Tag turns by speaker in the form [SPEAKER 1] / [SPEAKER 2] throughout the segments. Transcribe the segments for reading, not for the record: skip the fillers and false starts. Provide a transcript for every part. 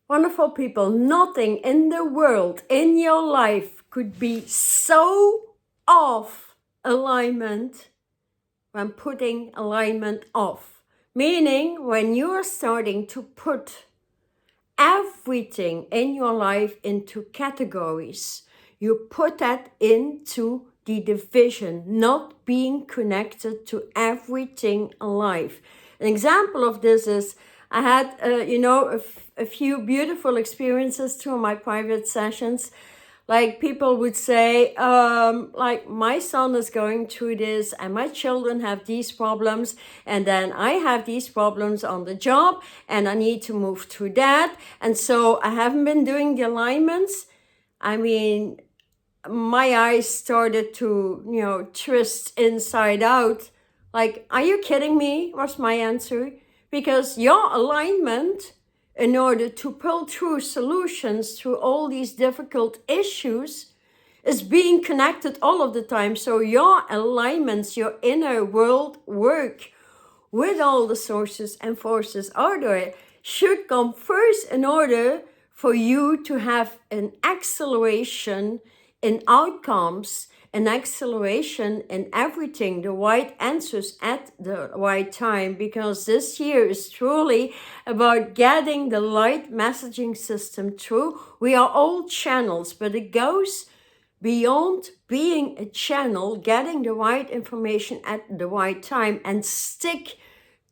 [SPEAKER 1] Wonderful people, nothing in the world, in your life, could be so off alignment when putting alignment off. Meaning, when you are starting to put everything in your life into categories, you put that into the division, not being connected to everything alive. An example of this is I had, a few beautiful experiences through my private sessions. Like people would say, like my son is going through this and my children have these problems and then I have these problems on the job and I need to move through that. And so I haven't been doing the alignments. I mean, my eyes started to, twist inside out. Like, are you kidding me? Was my answer. Because your alignment, in order to pull through solutions through all these difficult issues, is being connected all of the time. So your alignments, your inner world work with all the sources and forces out there should come first in order for you to have an acceleration in outcomes, an acceleration in everything, the right answers at the right time, because this year is truly about getting the right messaging system through. We are all channels, but it goes beyond being a channel, getting the right information at the right time and stick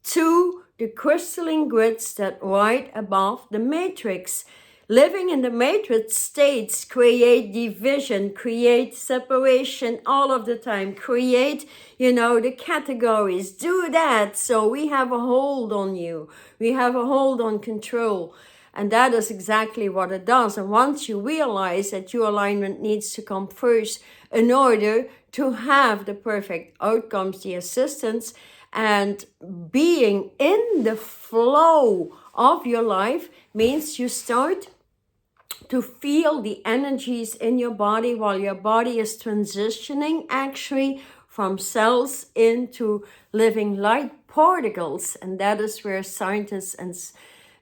[SPEAKER 1] to the crystalline grids that right above the matrix. Living in the matrix states create division, create separation all of the time, create, the categories, do that. So we have a hold on you. We have a hold on control. And that is exactly what it does. And once you realize that your alignment needs to come first in order to have the perfect outcomes, the assistance, and being in the flow of your life means you start to feel the energies in your body while your body is transitioning actually from cells into living light particles. And that is where scientists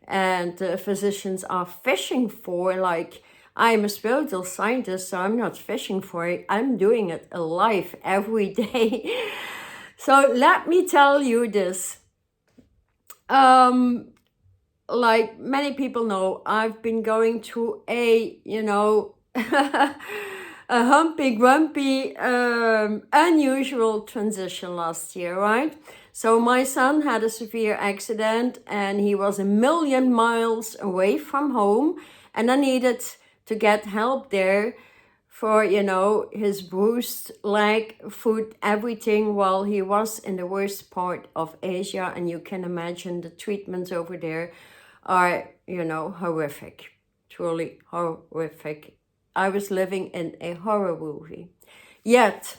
[SPEAKER 1] and physicians are fishing for. Like, I'm a spiritual scientist, so I'm not fishing for it. I'm doing it alive every day. So let me tell you this. Like many people know, I've been going through a, a humpy, grumpy, unusual transition last year, right? So my son had a severe accident and he was 1,000,000 miles away from home, and I needed to get help there for, his bruised leg, foot, everything, while he was in the worst part of Asia. And you can imagine the treatments over there are, horrific, truly horrific. I was living in a horror movie. Yet,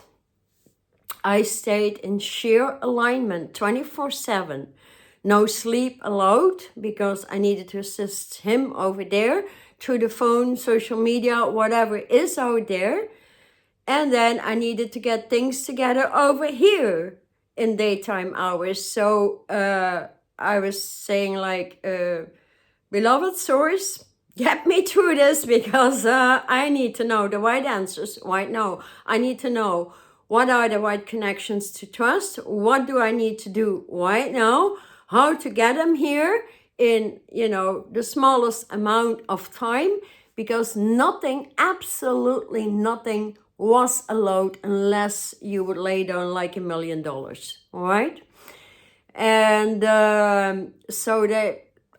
[SPEAKER 1] I stayed in sheer alignment 24/7. No sleep allowed because I needed to assist him over there through the phone, social media, whatever is out there. And then I needed to get things together over here in daytime hours. So I was saying like, beloved source, get me through this because I need to know the right answers right now. I need to know what are the right connections to trust. What do I need to do right now? How to get them here in, the smallest amount of time, because nothing, absolutely nothing was allowed unless you would lay down like $1,000,000, all right? And so that,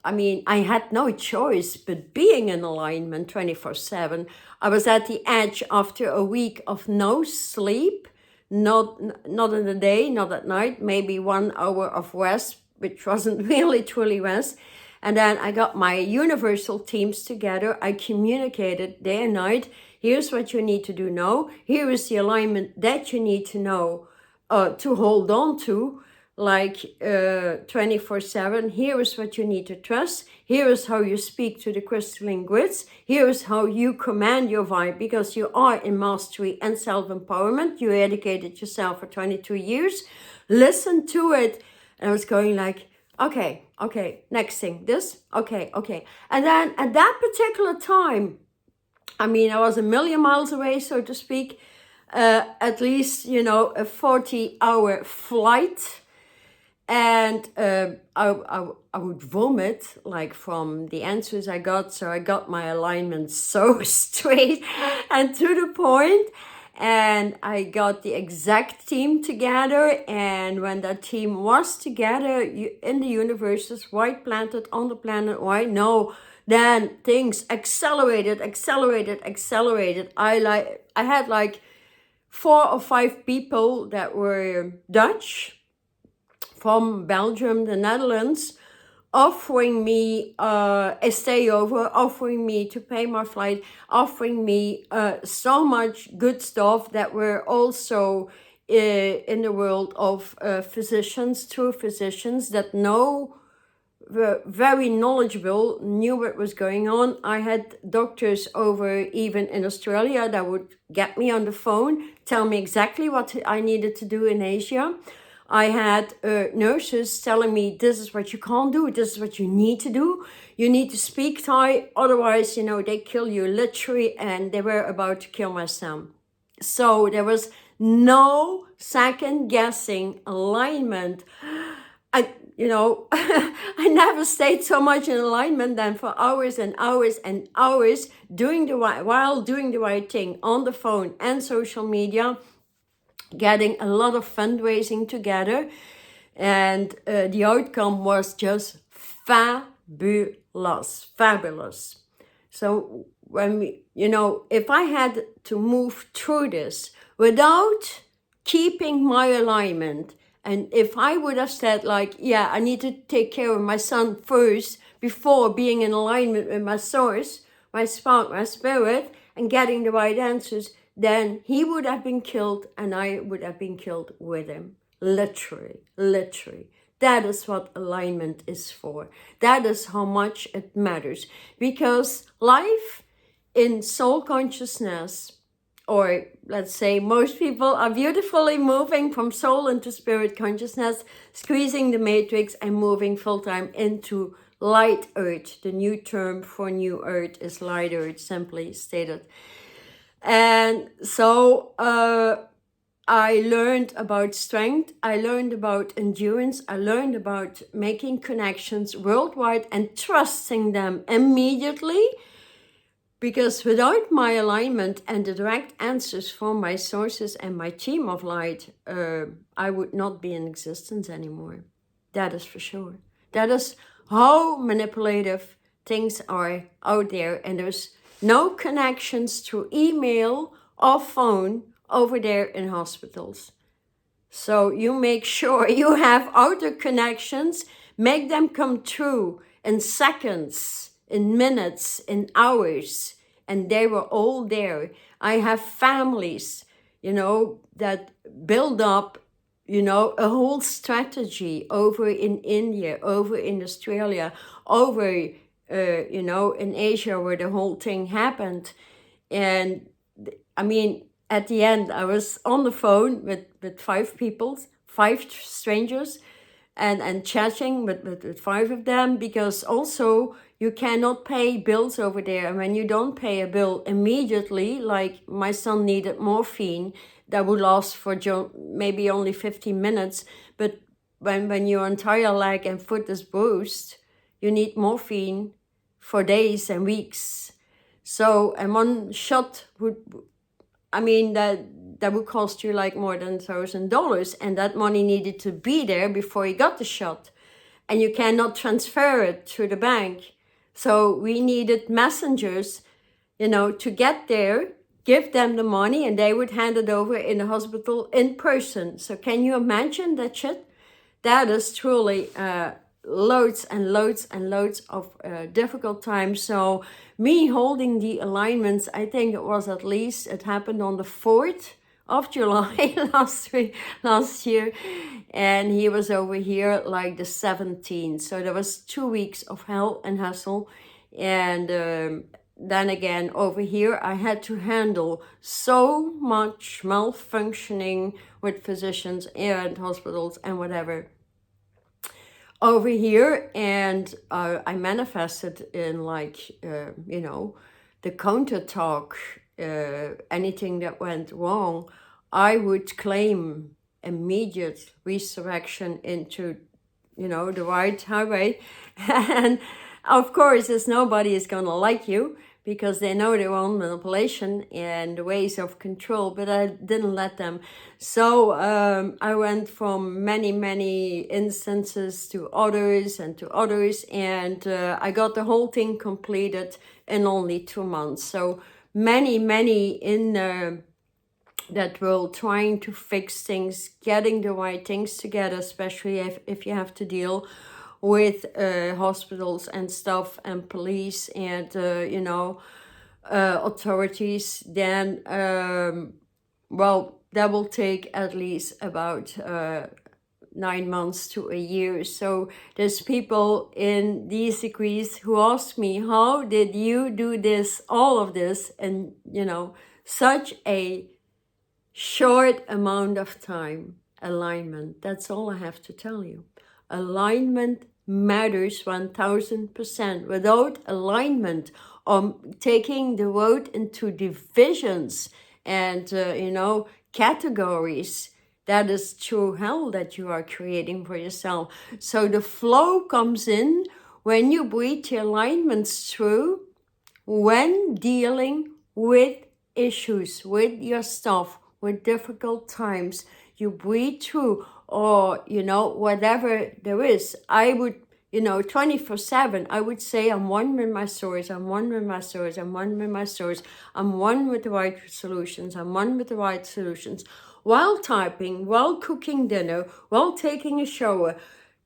[SPEAKER 1] I had no choice but being in alignment 24/7. I was at the edge after a week of no sleep, not in the day, not at night, maybe 1 hour of rest, which wasn't really truly rest. And then I got my universal teams together. I communicated day and night. Here's what you need to do now. Here is the alignment that you need to know, to hold on to, like 24/7. Here is what you need to trust. Here is how you speak to the crystalline grids. Here is how you command your vibe, because you are in mastery and self-empowerment. You educated yourself for 22 years. Listen to it. And I was going like, okay, next thing, this, okay. And then at that particular time, I mean, I was a million miles away, so to speak, at least, you know, a 40-hour flight. And I would vomit, like, from the answers I got. So I got my alignment so straight and to the point. And I got the exact team together. And when that team was together in the universe, this white planet on the planet, why? No, then things accelerated. I had like 4 or 5 people that were Dutch, from Belgium, the Netherlands, offering me a stay over, offering me to pay my flight, offering me so much good stuff that were also in the world of physicians, true physicians that were very knowledgeable, knew what was going on. I had doctors over even in Australia that would get me on the phone, tell me exactly what I needed to do in Asia. I had nurses telling me, this is what you can't do, this is what you need to do. You need to speak Thai, otherwise, you know, they kill you literally, and they were about to kill my son. So there was no second guessing alignment. You know, I never stayed so much in alignment than for hours and hours and hours while doing the right thing on the phone and social media, getting a lot of fundraising together, and the outcome was just fabulous. So when we, you know, if I had to move through this without keeping my alignment, and if I would have said like, yeah, I need to take care of my son first before being in alignment with my source, my spark, my spirit, and getting the right answers, then he would have been killed and I would have been killed with him. Literally. That is what alignment is for. That is how much it matters. Because life in soul consciousness, or let's say most people are beautifully moving from soul into spirit consciousness, squeezing the matrix and moving full-time into light earth. The new term for new earth is light earth, simply stated. And so I learned about strength, I learned about endurance, I learned about making connections worldwide and trusting them immediately. Because without my alignment and the direct answers from my sources and my team of light, I would not be in existence anymore. That is for sure. That is how manipulative things are out there. And there's no connections through email or phone over there in hospitals. So you make sure you have outer connections, make them come true in seconds, in minutes, in hours, and they were all there. I have families, you know, that build up, you know, a whole strategy over in India, over in Australia, over, you know, in Asia where the whole thing happened. And I mean, at the end, I was on the phone with 5 people, 5 strangers, and chatting with 5 of them, because also you cannot pay bills over there. And when you don't pay a bill immediately, like my son needed morphine that would last for maybe only 15 minutes. But when your entire leg and foot is bruised, you need morphine for days and weeks. So, and one shot would, I mean, that would cost you like more than $1,000, and that money needed to be there before you got the shot. And you cannot transfer it to the bank. So we needed messengers, you know, to get there, give them the money, and they would hand it over in the hospital in person. So can you imagine that shit? That is truly loads and loads and loads of difficult times. So me holding the alignments, I think it happened on the 4th of July last year, and he was over here like the 17th. So there was 2 weeks of hell and hustle. And then again over here I had to handle so much malfunctioning with physicians and hospitals and whatever. over here, and I manifested in like, you know, the counter talk, anything that went wrong, I would claim immediate resurrection into, you know, the right highway. And of course, as nobody is going to like you because they know their own manipulation and the ways of control, but I didn't let them. So I went from many instances to others and to others, and I got the whole thing completed in only 2 months. So many in that world trying to fix things, getting the right things together, especially if you have to deal with hospitals and stuff and police and, you know, authorities, then, well, that will take at least about 9 months to a year. So there's people in these degrees who ask me, how did you do this, all of this, and, you know, such a short amount of time? Alignment, that's all I have to tell you. Alignment matters 1000%. Without alignment, taking the road into divisions and, you know, categories, that is true hell that you are creating for yourself. So the flow comes in when you breathe your alignments through, when dealing with issues, with your stuff, with difficult times, you breathe through, or, you know, whatever there is. I would, you know, 24/7, I would say, I'm one with my source, I'm one with my source, I'm one with my source, I'm one with the right solutions, I'm one with the right solutions. While typing, while cooking dinner, while taking a shower,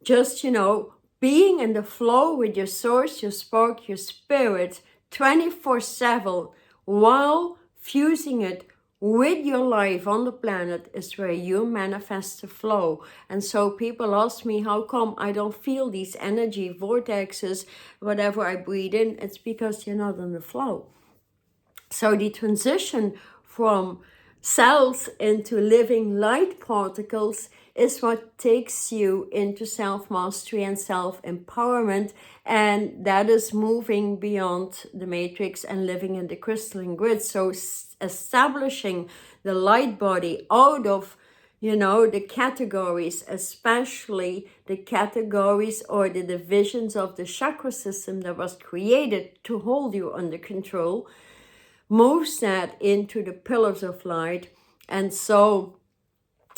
[SPEAKER 1] just, you know, being in the flow with your source, your spark, your spirit, 24/7, while fusing it with your life on the planet, is where you manifest the flow. And so people ask me, how come I don't feel these energy vortexes, whatever I breathe in? It's because you're not in the flow. So the transition from cells into living light particles is what takes you into self-mastery and self-empowerment, and that is moving beyond the matrix and living in the crystalline grid. So establishing the light body out of, you know, the categories, especially the categories or the divisions of the chakra system that was created to hold you under control, moves that into the pillars of light. And so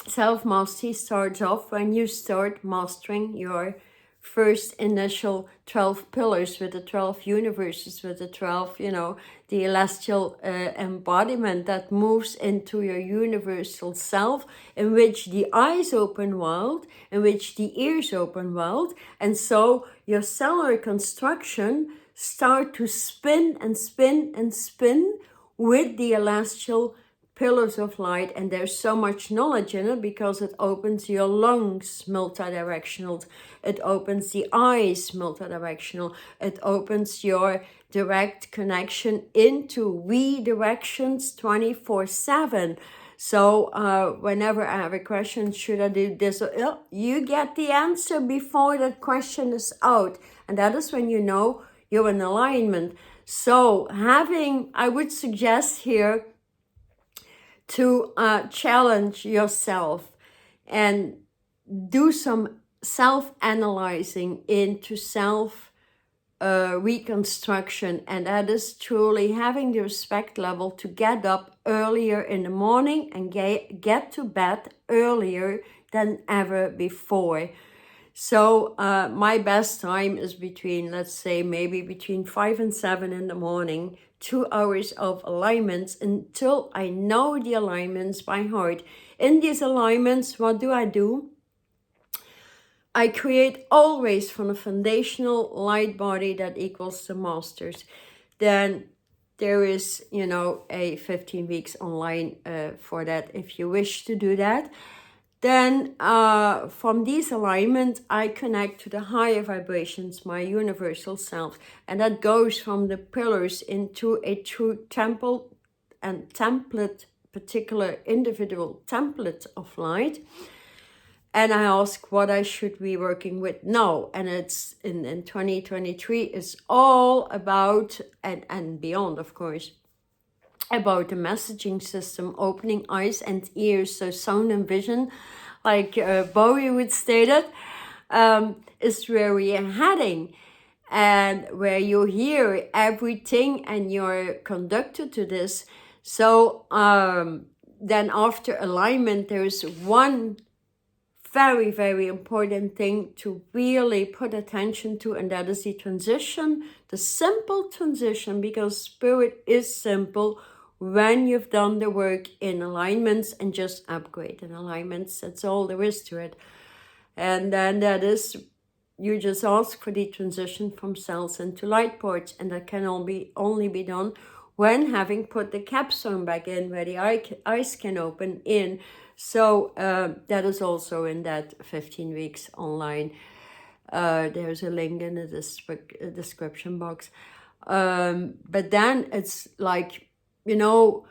[SPEAKER 1] self-mastery starts off when you start mastering your first initial 12 pillars with the 12 universes, with the 12, you know, the celestial embodiment that moves into your universal self, in which the eyes open wide, in which the ears open wide. And so your cellular construction start to spin and spin and spin with the celestial pillars of light. And there's so much knowledge in it because it opens your lungs multidirectional, it opens the eyes multidirectional, it opens your direct connection into redirections 24/7. So whenever I have a question, should I do this? You get the answer before that question is out. And that is when you know you're in alignment. So I would suggest here to challenge yourself and do some self-analyzing into reconstruction, and that is truly having the respect level to get up earlier in the morning and get to bed earlier than ever before. So my best time is between, let's say, maybe between 5 and 7 in the morning, 2 hours of alignments until I know the alignments by heart. In these alignments, what do? I create always from a foundational light body that equals the masters. Then there is, you know, a 15 weeks online for that if you wish to do that. Then from these alignments, I connect to the higher vibrations, my universal self. And that goes from the pillars into a true temple and template, particular individual template of light. And I ask what I should be working with now. And it's in 2023 is all about, and beyond, of course, about the messaging system, opening eyes and ears, so sound and vision, like Bowie would state it, is where we are heading, and where you hear everything and you're conducted to this. So then after alignment, there's one very, very important thing to really put attention to, and that is the transition, the simple transition, because spirit is simple when you've done the work in alignments and just upgrade in alignments. That's all there is to it. And then that is, you just ask for the transition from cells into light ports, and that can only be done when having put the capstone back in, where the eyes can open in. So that is also in that 15 weeks online. There's a link in the description box. But then it's like, you know,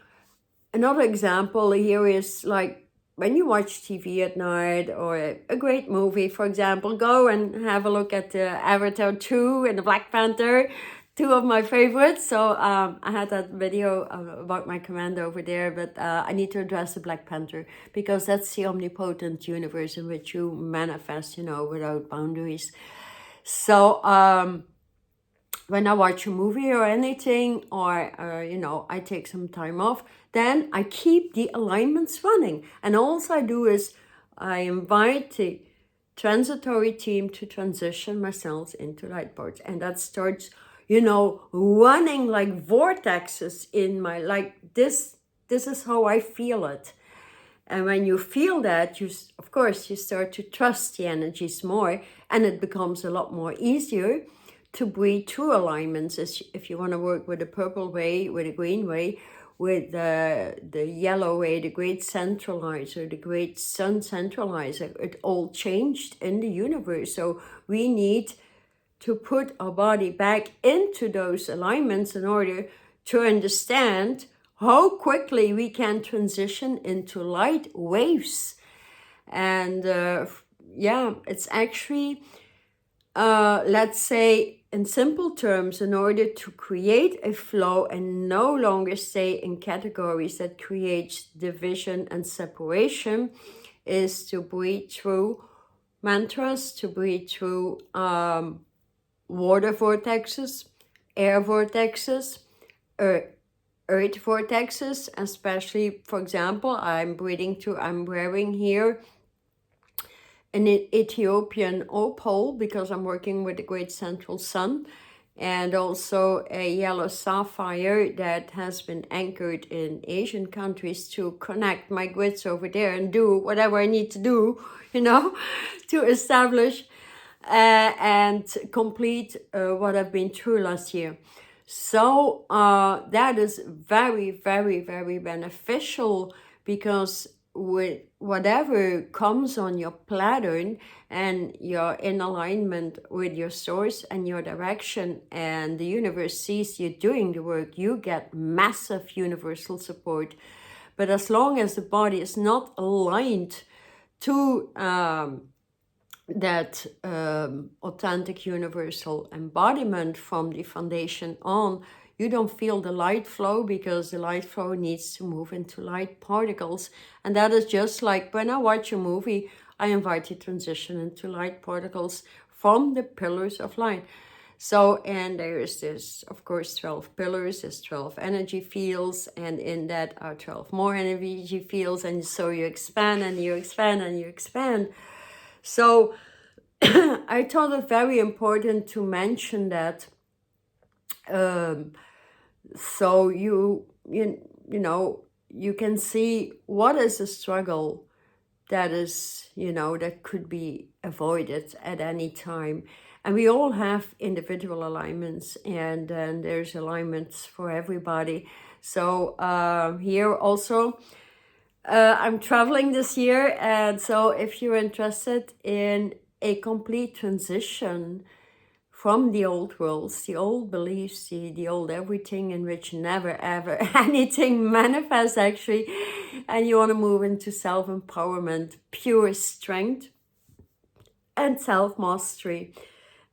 [SPEAKER 1] another example here is like when you watch TV at night or a great movie, for example, go and have a look at the Avatar 2 and the Black Panther, two of my favorites. So I had that video about my commando over there, but I need to address the Black Panther, because that's the omnipotent universe in which you manifest, you know, without boundaries. So when I watch a movie or anything, or you know, I take some time off, then I keep the alignments running. And all I do is I invite the transitory team to transition myself into light ports, and that starts, you know, running like vortexes in my, like this is how I feel it. And when you feel that, of course, you start to trust the energies more, and it becomes a lot more easier to breathe through alignments. If you want to work with the purple way, with the green way, with the yellow way, the great centralizer, the great sun centralizer, it all changed in the universe. So we need to put our body back into those alignments in order to understand how quickly we can transition into light waves. And yeah, it's actually, let's say, in simple terms, in order to create a flow and no longer stay in categories that creates division and separation, is to breathe through mantras, to breathe through water vortexes, air vortexes, earth vortexes, especially, for example, I'm wearing here an Ethiopian opal, because I'm working with the great central sun, and also a yellow sapphire that has been anchored in Asian countries to connect my grids over there and do whatever I need to do, you know, to establish and complete what I've been through last year. So that is very, very, very beneficial, because with whatever comes on your pattern and you're in alignment with your source and your direction, and the universe sees you doing the work, you get massive universal support. But as long as the body is not aligned to that authentic universal embodiment from the foundation on, you don't feel the light flow, because the light flow needs to move into light particles. And that is just like when I watch a movie, I invite you to transition into light particles from the pillars of light. So, and there's this, of course, 12 pillars, there's 12 energy fields, and in that are 12 more energy fields, and so you expand and you expand and you expand. So I thought it very important to mention that, so you know, you can see what is a struggle that is, you know, that could be avoided at any time. And we all have individual alignments, and then there's alignments for everybody. So here also, I'm traveling this year, and so if you're interested in a complete transition from the old worlds, the old beliefs, the old everything in which never ever anything manifests actually, and you want to move into self-empowerment, pure strength and self-mastery,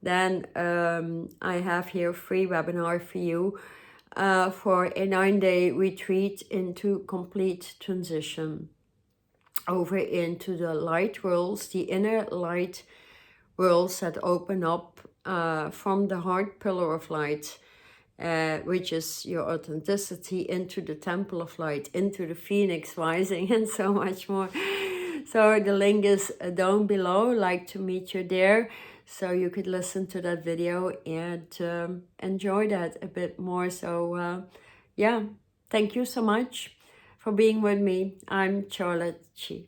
[SPEAKER 1] then I have here a free webinar for you for a 9-day retreat into complete transition over into the light worlds, the inner light worlds that open up from the heart pillar of light, which is your authenticity, into the temple of light, into the phoenix rising, and so much more. So the link is down below. I'd like to meet you there, so you could listen to that video and enjoy that a bit more. So yeah, thank you so much for being with me. I'm Charlotte Chi.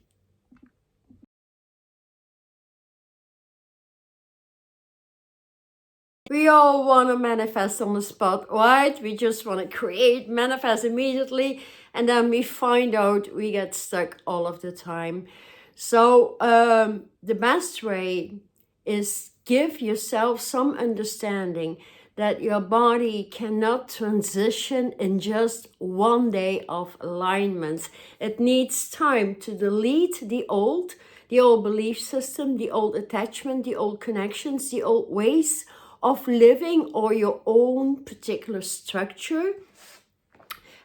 [SPEAKER 1] We all want to manifest on the spot, right? We just want to create, manifest immediately, and then we find out we get stuck all of the time. So the best way is give yourself some understanding that your body cannot transition in just one day of alignments. It needs time to delete the old belief system, the old attachment, the old connections, the old ways of living, or your own particular structure.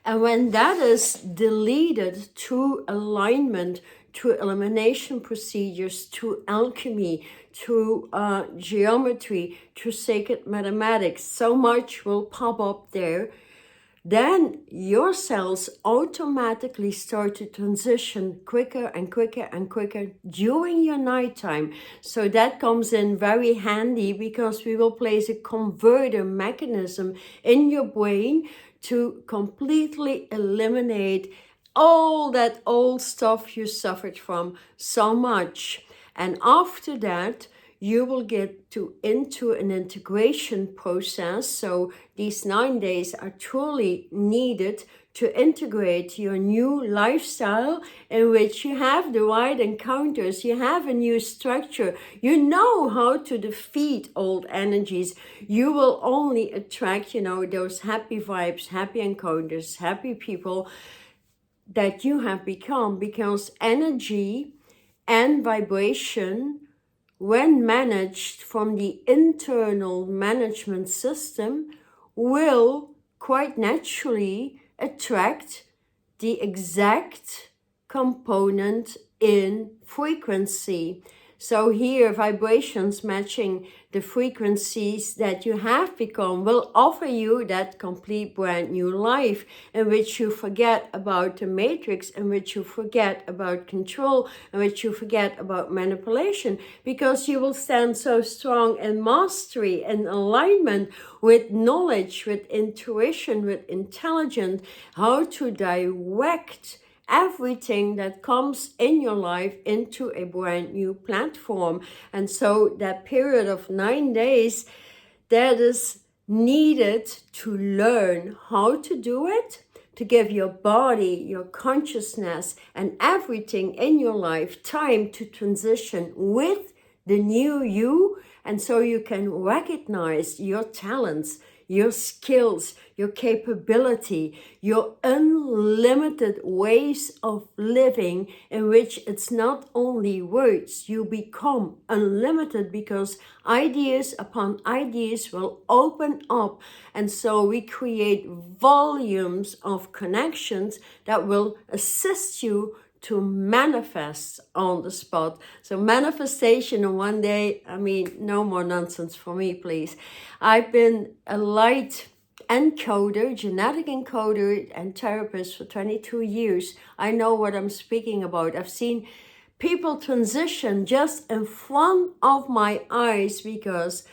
[SPEAKER 1] And when that is deleted through alignment, through elimination procedures, through alchemy, through geometry, through sacred mathematics, so much will pop up there. Then your cells automatically start to transition quicker and quicker and quicker during your nighttime. So that comes in very handy, because we will place a converter mechanism in your brain to completely eliminate all that old stuff you suffered from so much. And after that, you will get into an integration process. So these 9 days are truly needed to integrate your new lifestyle, in which you have the right encounters, you have a new structure, you know how to defeat old energies. You will only attract, those happy vibes, happy encounters, happy people that you have become, because energy and vibration, when managed from the internal management system, will quite naturally attract the exact component in frequency. So here, vibrations matching the frequencies that you have become will offer you that complete brand new life, in which you forget about the matrix, in which you forget about control, in which you forget about manipulation, because you will stand so strong in mastery and alignment with knowledge, with intuition, with intelligence, how to direct everything that comes in your life into a brand new platform. And so that period of 9 days, that is needed to learn how to do it, to give your body, your consciousness, and everything in your life time to transition with the new you. And so you can recognize your talents, your skills, your capability, your unlimited ways of living, in which it's not only words, you become unlimited, because ideas upon ideas will open up. And so we create volumes of connections that will assist you to manifest on the spot. So manifestation in 1 day, no more nonsense for me, please. I've been a light encoder, genetic encoder and therapist for 22 years. I know what I'm speaking about. I've seen people transition just in front of my eyes, because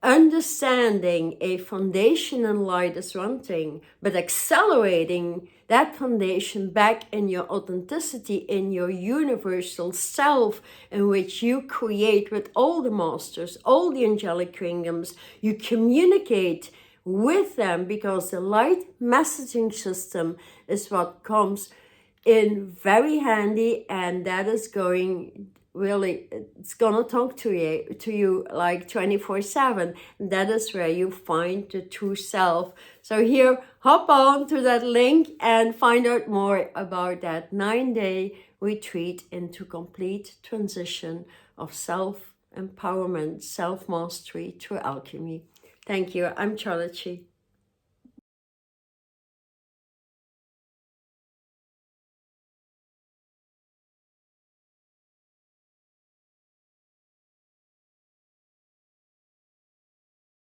[SPEAKER 1] understanding a foundation in light is one thing, but accelerating that foundation back in your authenticity, in your universal self, in which you create with all the masters, all the angelic kingdoms, you communicate with them, because the light messaging system is what comes in very handy, and that is going really, it's gonna talk to you like 24/7. That is where you find the true self. So here, hop on to that link and find out more about that 9-day retreat into complete transition of self-empowerment, self-mastery through alchemy. Thank you. I'm Charlotte Chi.